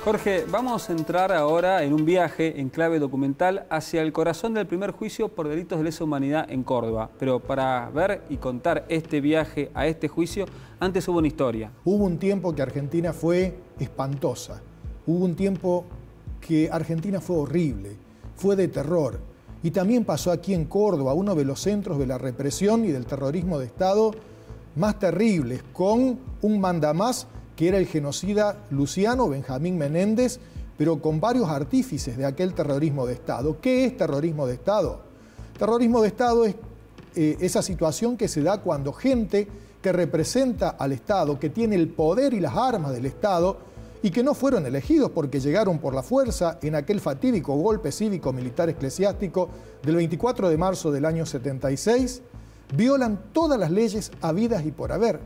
Jorge, vamos a entrar ahora en un viaje en clave documental hacia el corazón del primer juicio por delitos de lesa humanidad en Córdoba. Pero para ver y contar este viaje a este juicio, antes hubo una historia. Hubo un tiempo que Argentina fue espantosa. Hubo un tiempo que Argentina fue horrible, fue de terror. Y también pasó aquí en Córdoba, uno de los centros de la represión y del terrorismo de Estado más terribles, con un mandamás que era el genocida Luciano Benjamín Menéndez, pero con varios artífices de aquel terrorismo de Estado. ¿Qué es terrorismo de Estado? Terrorismo de Estado es esa situación que se da cuando gente que representa al Estado, que tiene el poder y las armas del Estado, y que no fueron elegidos porque llegaron por la fuerza en aquel fatídico golpe cívico-militar eclesiástico del 24 de marzo del año 76, violan todas las leyes habidas y por haber.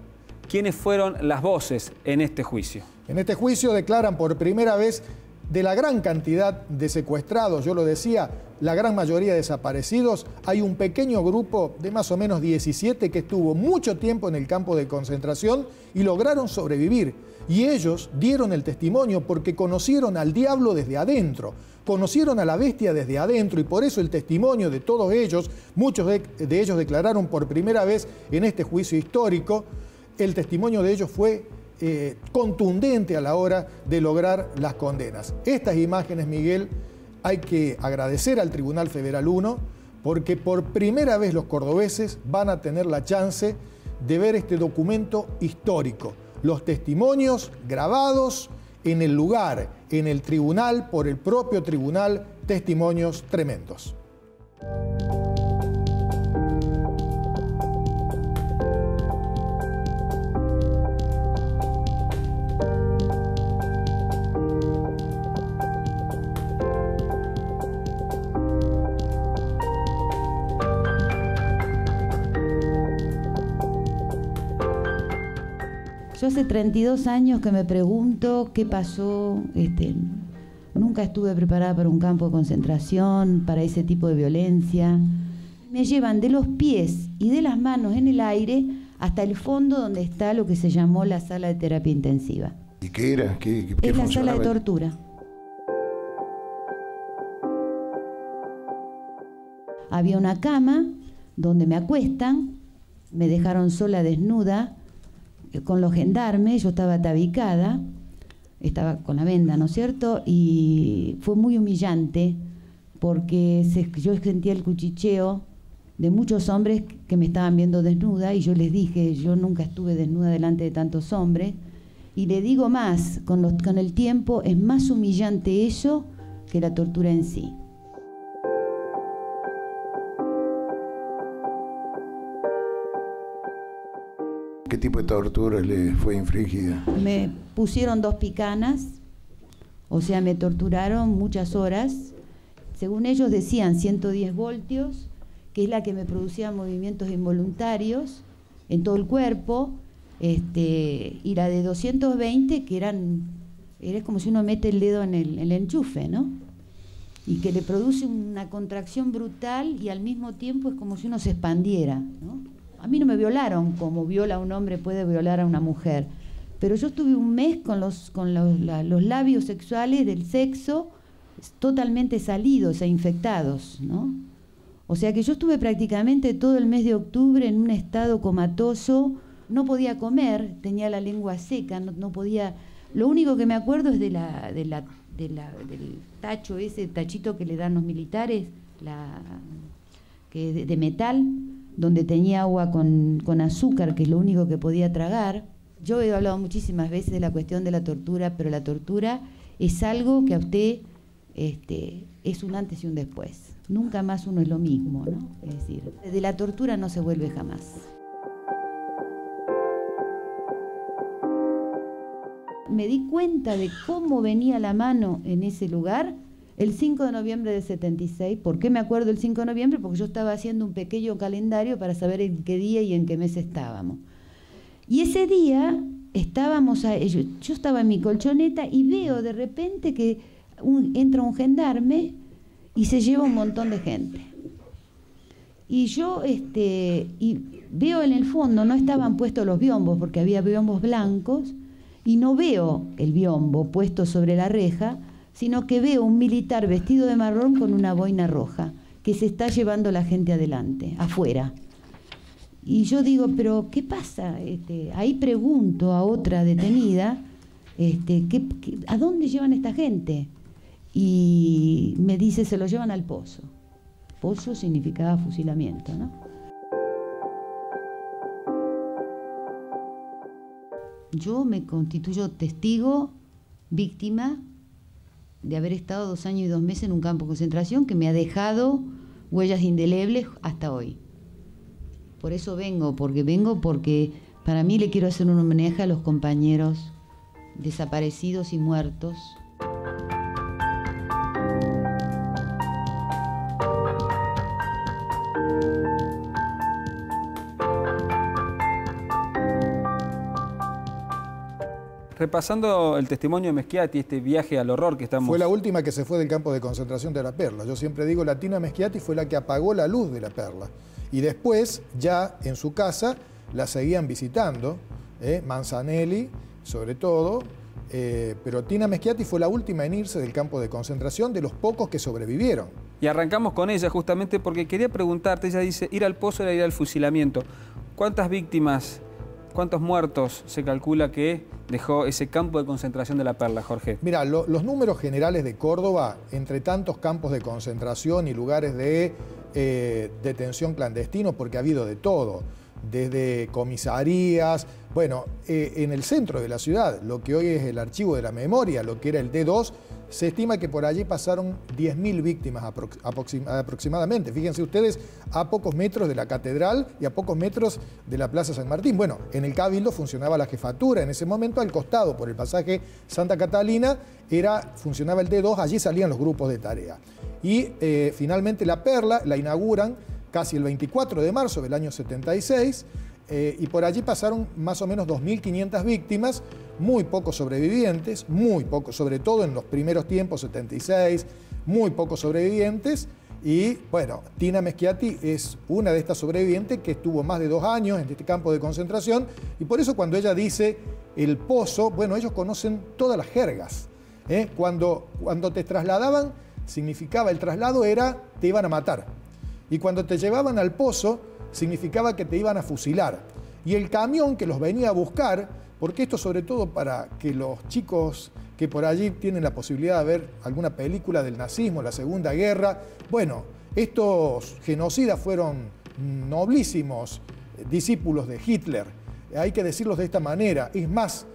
¿Quiénes fueron las voces en este juicio? En este juicio declaran por primera vez de la gran cantidad de secuestrados, yo lo decía, la gran mayoría desaparecidos, hay un pequeño grupo de más o menos 17 que estuvo mucho tiempo en el campo de concentración y lograron sobrevivir. Y ellos dieron el testimonio porque conocieron al diablo desde adentro, conocieron a la bestia desde adentro, y por eso el testimonio de todos ellos, muchos de ellos declararon por primera vez en este juicio histórico. El testimonio de ellos fue contundente a la hora de lograr las condenas. Estas imágenes, Miguel, hay que agradecer al Tribunal Federal 1 porque por primera vez los cordobeses van a tener la chance de ver este documento histórico. Los testimonios grabados en el lugar, en el tribunal, por el propio tribunal, testimonios tremendos. Yo hace 32 años que me pregunto qué pasó. Nunca estuve preparada para un campo de concentración, para ese tipo de violencia. Me llevan de los pies y de las manos en el aire hasta el fondo donde está lo que se llamó la sala de terapia intensiva. ¿Y qué era? ¿Qué es la sala de tortura. Había una cama donde me acuestan, me dejaron sola desnuda, con los gendarmes, yo estaba atabicada, estaba con la venda, ¿no es cierto? Y fue muy humillante porque yo sentía el cuchicheo de muchos hombres que me estaban viendo desnuda, y yo les dije, yo nunca estuve desnuda delante de tantos hombres, y le digo más, con el tiempo es más humillante eso que la tortura en sí. ¿Qué tipo de tortura le fue infligida? Me pusieron 2 picanas, o sea, me torturaron muchas horas. Según ellos decían 110 voltios, que es la que me producía movimientos involuntarios en todo el cuerpo, y la de 220, que era como si uno mete el dedo en el enchufe, ¿no? Y que le produce una contracción brutal y al mismo tiempo es como si uno se expandiera, ¿no? A mí no me violaron como viola un hombre puede violar a una mujer, pero yo estuve un mes con los labios sexuales del sexo totalmente salidos e infectados, ¿no? O sea que yo estuve prácticamente todo el mes de octubre en un estado comatoso, no podía comer, tenía la lengua seca, no podía. Lo único que me acuerdo es del tacho, ese tachito que le dan los militares, de metal, donde tenía agua con azúcar, que es lo único que podía tragar. Yo he hablado muchísimas veces de la cuestión de la tortura, pero la tortura es algo que a usted es un antes y un después. Nunca más uno es lo mismo, ¿no? Es decir, de la tortura no se vuelve jamás. Me di cuenta de cómo venía la mano en ese lugar el 5 de noviembre del 76. ¿Por qué me acuerdo el 5 de noviembre? Porque yo estaba haciendo un pequeño calendario para saber en qué día y en qué mes estábamos. Y ese día yo estaba en mi colchoneta y veo de repente que entra un gendarme y se lleva un montón de gente. Y yo y veo en el fondo, no estaban puestos los biombos porque había biombos blancos, y no veo el biombo puesto sobre la reja, sino que veo un militar vestido de marrón con una boina roja, que se está llevando la gente adelante, afuera. Y yo digo, pero ¿qué pasa? Ahí pregunto a otra detenida, ¿a dónde llevan esta gente? Y me dice, se lo llevan al pozo. Pozo significaba fusilamiento, ¿no? Yo me constituyo testigo, víctima de haber estado 2 años y 2 meses en un campo de concentración que me ha dejado huellas indelebles hasta hoy. Por eso vengo porque para mí le quiero hacer un homenaje a los compañeros desaparecidos y muertos. Repasando el testimonio de Meschiati, este viaje al horror que estamos... Fue la última que se fue del campo de concentración de La Perla. Yo siempre digo, la Tina Meschiati fue la que apagó la luz de La Perla. Y después, ya en su casa, la seguían visitando, Manzanelli, sobre todo, pero Tina Meschiati fue la última en irse del campo de concentración, de los pocos que sobrevivieron. Y arrancamos con ella justamente porque quería preguntarte, ella dice, ir al pozo era ir al fusilamiento. ¿Cuántas víctimas, cuántos muertos se calcula que dejó ese campo de concentración de La Perla, Jorge? Mira, los números generales de Córdoba, entre tantos campos de concentración y lugares de detención clandestino, porque ha habido de todo, desde comisarías, bueno, en el centro de la ciudad, lo que hoy es el Archivo de la Memoria, lo que era el D2, se estima que por allí pasaron 10.000 víctimas aproximadamente. Fíjense ustedes, a pocos metros de la catedral y a pocos metros de la Plaza San Martín. Bueno, en el Cabildo funcionaba la jefatura, en ese momento al costado, por el pasaje Santa Catalina, funcionaba el D2, allí salían los grupos de tarea. Y finalmente La Perla la inauguran casi el 24 de marzo del año 76, y por allí pasaron más o menos 2.500 víctimas, muy pocos sobrevivientes, muy pocos, sobre todo en los primeros tiempos, 76, muy pocos sobrevivientes. Y bueno, Tina Meschiati es una de estas sobrevivientes que estuvo más de 2 años en este campo de concentración, y por eso cuando ella dice el pozo, bueno, ellos conocen todas las jergas. Cuando te trasladaban, significaba, el traslado era, te iban a matar. Y cuando te llevaban al pozo, significaba que te iban a fusilar. Y el camión que los venía a buscar, porque esto sobre todo para que los chicos que por allí tienen la posibilidad de ver alguna película del nazismo, la Segunda Guerra, bueno, estos genocidas fueron noblísimos discípulos de Hitler. Hay que decirlos de esta manera. Es más,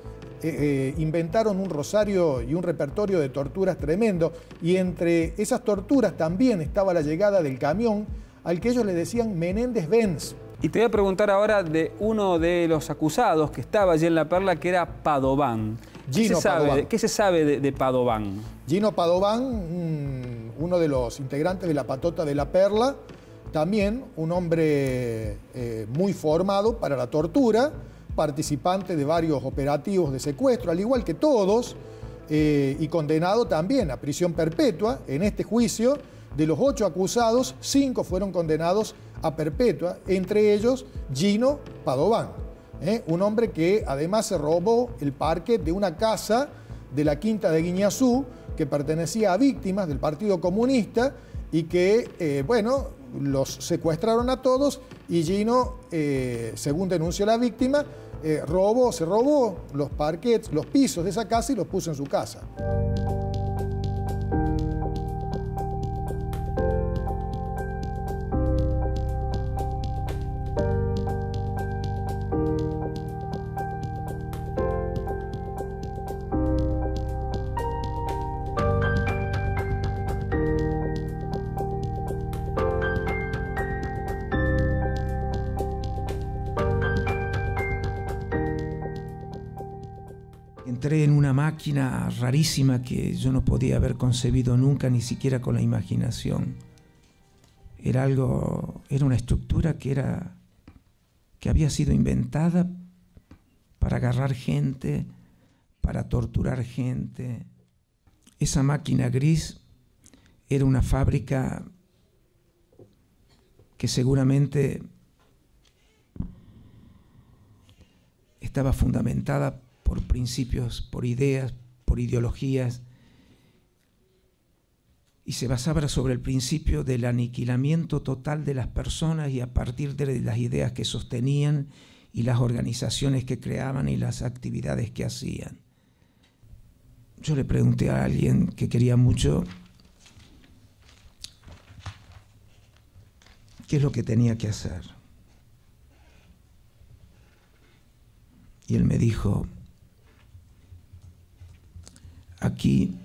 inventaron un rosario y un repertorio de torturas tremendo, y entre esas torturas también estaba la llegada del camión al que ellos le decían Menéndez-Benz. Y te voy a preguntar ahora de uno de los acusados que estaba allí en La Perla, que era Padován. ¿Qué se sabe de Padován? Gino Padován, uno de los integrantes de la patota de La Perla, también un hombre muy formado para la tortura, participante de varios operativos de secuestro, al igual que todos, y condenado también a prisión perpetua. En este juicio, de los 8 acusados, 5 fueron condenados a perpetua, entre ellos Gino Padován, un hombre que además se robó el parquet de una casa de la Quinta de Guiñazú, que pertenecía a víctimas del Partido Comunista, y que, bueno, los secuestraron a todos, y Gino, según denunció la víctima, se robó los parquets, los pisos de esa casa y los puso en su casa. Entré en una máquina rarísima que yo no podía haber concebido nunca, ni siquiera con la imaginación. Era una estructura que había sido inventada para agarrar gente, para torturar gente. Esa máquina gris era una fábrica que seguramente estaba fundamentada por principios, por ideas, por ideologías, y se basaba sobre el principio del aniquilamiento total de las personas y a partir de las ideas que sostenían y las organizaciones que creaban y las actividades que hacían. Yo le pregunté a alguien que quería mucho qué es lo que tenía que hacer. Y él me dijo, aquí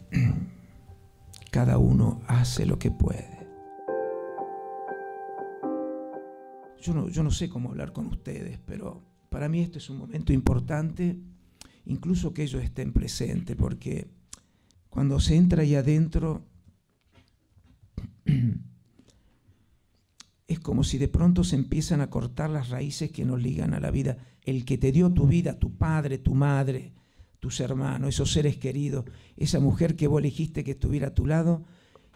cada uno hace lo que puede. Yo no sé cómo hablar con ustedes, pero para mí este es un momento importante, incluso que ellos estén presentes, porque cuando se entra ahí adentro, es como si de pronto se empiezan a cortar las raíces que nos ligan a la vida. El que te dio tu vida, tu padre, tu madre, tus hermanos, esos seres queridos, esa mujer que vos elegiste que estuviera a tu lado,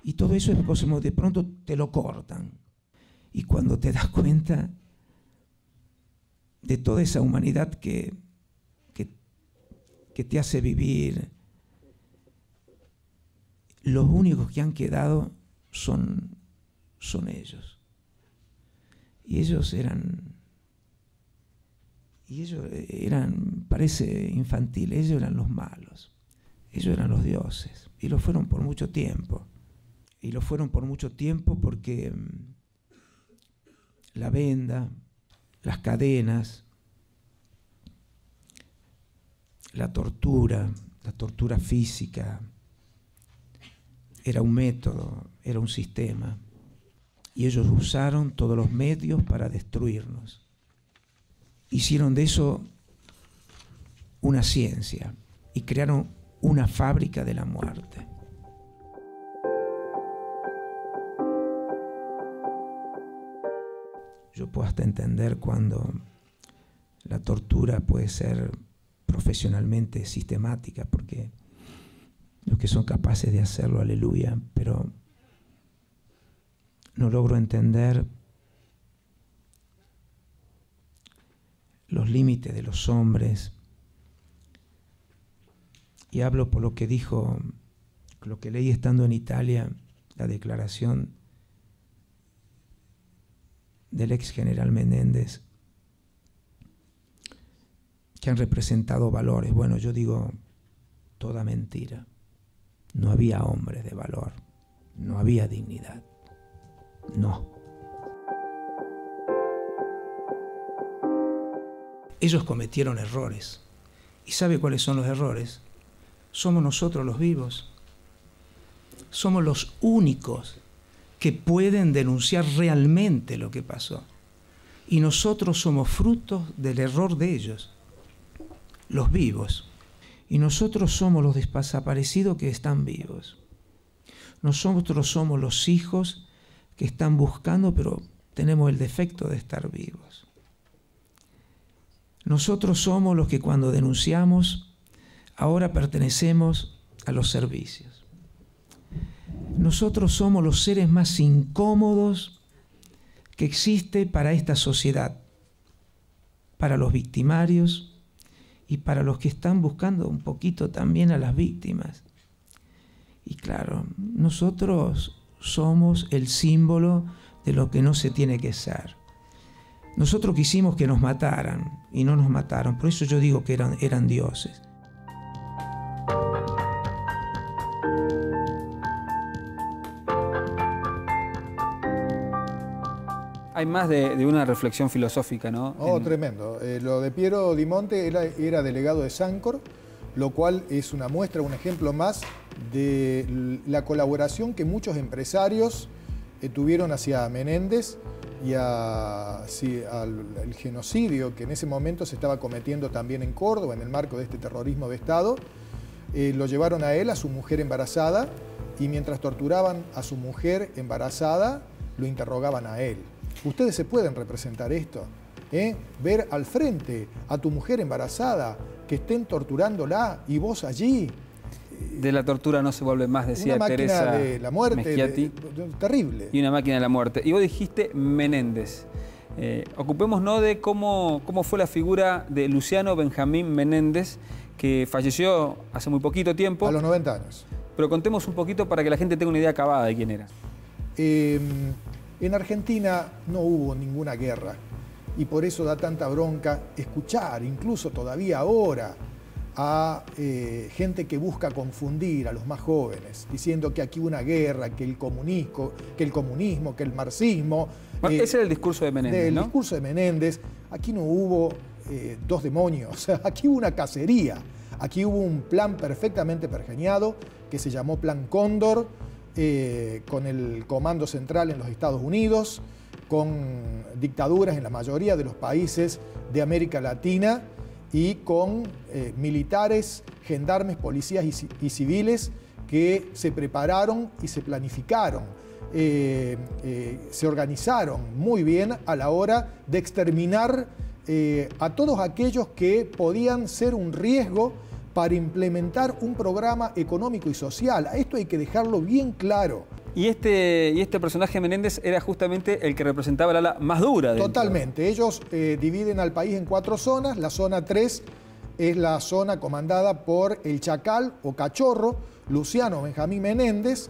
y todo eso es como de pronto te lo cortan. Y cuando te das cuenta de toda esa humanidad que te hace vivir, los únicos que han quedado son ellos. Y ellos eran, parece infantil, ellos eran los malos, ellos eran los dioses, y lo fueron por mucho tiempo. Y lo fueron por mucho tiempo porque la venda, las cadenas, la tortura física, era un método, era un sistema. Y ellos usaron todos los medios para destruirnos. Hicieron de eso una ciencia y crearon una fábrica de la muerte. Yo puedo hasta entender cuando la tortura puede ser profesionalmente sistemática, porque los que son capaces de hacerlo, aleluya, pero no logro entender los límites de los hombres. Y hablo por lo que dijo, lo que leí estando en Italia, la declaración del ex general Menéndez, que han representado valores. Bueno, yo digo, toda mentira. No había hombres de valor, no había dignidad. No. Ellos cometieron errores. ¿Y sabe cuáles son los errores? Somos nosotros los vivos. Somos los únicos que pueden denunciar realmente lo que pasó. Y nosotros somos frutos del error de ellos, los vivos. Y nosotros somos los desaparecidos que están vivos. Nosotros somos los hijos que están buscando, pero tenemos el defecto de estar vivos. Nosotros somos los que cuando denunciamos, ahora pertenecemos a los servicios. Nosotros somos los seres más incómodos que existe para esta sociedad, para los victimarios y para los que están buscando un poquito también a las víctimas. Y claro, nosotros somos el símbolo de lo que no se tiene que ser. Nosotros quisimos que nos mataran y no nos mataron, por eso yo digo que eran dioses. Hay más de una reflexión filosófica, ¿no? Oh, tremendo. Lo de Piero Di Monte era delegado de Sancor, lo cual es una muestra, un ejemplo más de la colaboración que muchos empresarios tuvieron hacia Menéndez y al genocidio que en ese momento se estaba cometiendo también en Córdoba, en el marco de este terrorismo de Estado. Lo llevaron a él, a su mujer embarazada, y mientras torturaban a su mujer embarazada, lo interrogaban a él. Ustedes se pueden representar esto, ver al frente a tu mujer embarazada, que estén torturándola y vos allí. De la tortura no se vuelve más, decía Teresa. Una máquina de la muerte, terrible. Y una máquina de la muerte. Y vos dijiste Menéndez. Ocupémonos de cómo fue la figura de Luciano Benjamín Menéndez, que falleció hace muy poquito tiempo. A los 90 años. Pero contemos un poquito para que la gente tenga una idea acabada de quién era. En Argentina no hubo ninguna guerra y por eso da tanta bronca escuchar, incluso todavía ahora, a gente que busca confundir a los más jóvenes, diciendo que aquí hubo una guerra, que el comunismo, que el marxismo. Bueno, ese era el discurso de Menéndez, ¿no? El discurso de Menéndez. Aquí no hubo dos demonios, aquí hubo una cacería, aquí hubo un plan perfectamente pergeñado que se llamó Plan Cóndor, con el Comando Central en los Estados Unidos, con dictaduras en la mayoría de los países de América Latina y con militares, gendarmes, policías y civiles que se prepararon y se planificaron, se organizaron muy bien a la hora de exterminar a todos aquellos que podían ser un riesgo para implementar un programa económico y social. A esto hay que dejarlo bien claro. Y este personaje Menéndez era justamente el que representaba el ala más dura. Totalmente. Ellos dividen al país en 4 zonas. La zona 3 es la zona comandada por el Chacal o Cachorro, Luciano Benjamín Menéndez,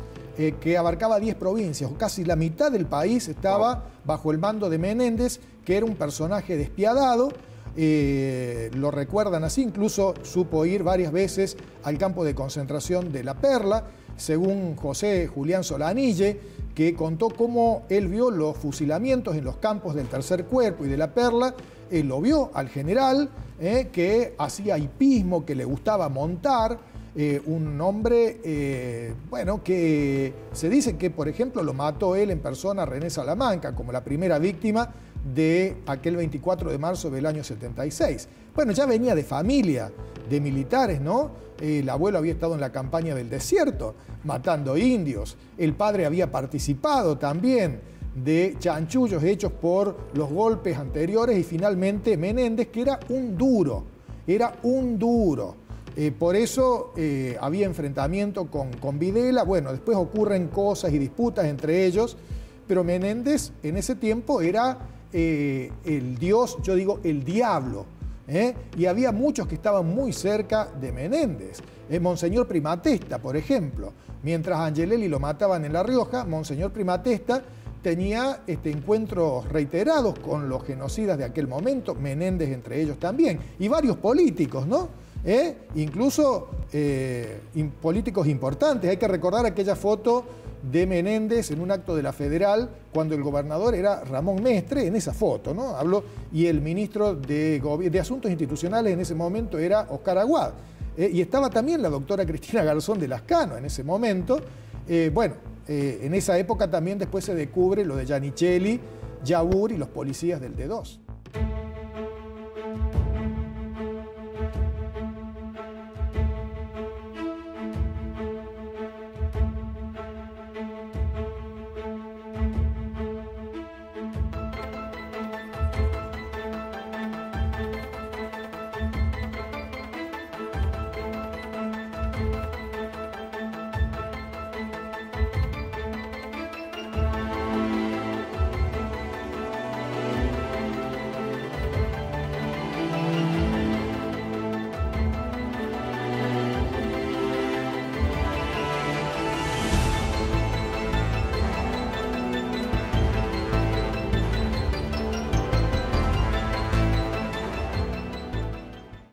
que abarcaba 10 provincias, o casi la mitad del país estaba bajo el mando de Menéndez, que era un personaje despiadado. Lo recuerdan así, incluso supo ir varias veces al campo de concentración de La Perla, según José Julián Solanille, que contó cómo él vio los fusilamientos en los campos del Tercer Cuerpo y de La Perla. Él lo vio al general, que hacía hipismo, que le gustaba montar, un hombre, bueno, que se dice que, por ejemplo, lo mató él en persona René Salamanca, como la primera víctima de aquel 24 de marzo del año 76. Bueno, ya venía de familia, de militares, ¿no? El abuelo había estado en la campaña del desierto, matando indios. El padre había participado también de chanchullos hechos por los golpes anteriores. Y finalmente Menéndez, que era un duro, por eso había enfrentamiento con Videla. Bueno, después ocurren cosas y disputas entre ellos, pero Menéndez en ese tiempo era el dios, yo digo el diablo, y había muchos que estaban muy cerca de Menéndez. Monseñor Primatesta, por ejemplo, mientras Angelelli lo mataban en La Rioja, Monseñor Primatesta tenía encuentros reiterados con los genocidas de aquel momento, Menéndez entre ellos también, y varios políticos, ¿no? Incluso políticos importantes. Hay que recordar aquella foto de Menéndez en un acto de la Federal, cuando el gobernador era Ramón Mestre, en esa foto, ¿no? Habló, y el ministro de Asuntos Institucionales en ese momento era Oscar Aguad. Y estaba también la doctora Cristina Garzón de Lascano en ese momento. En esa época también después se descubre lo de Giannicelli, Yabur y los policías del D2.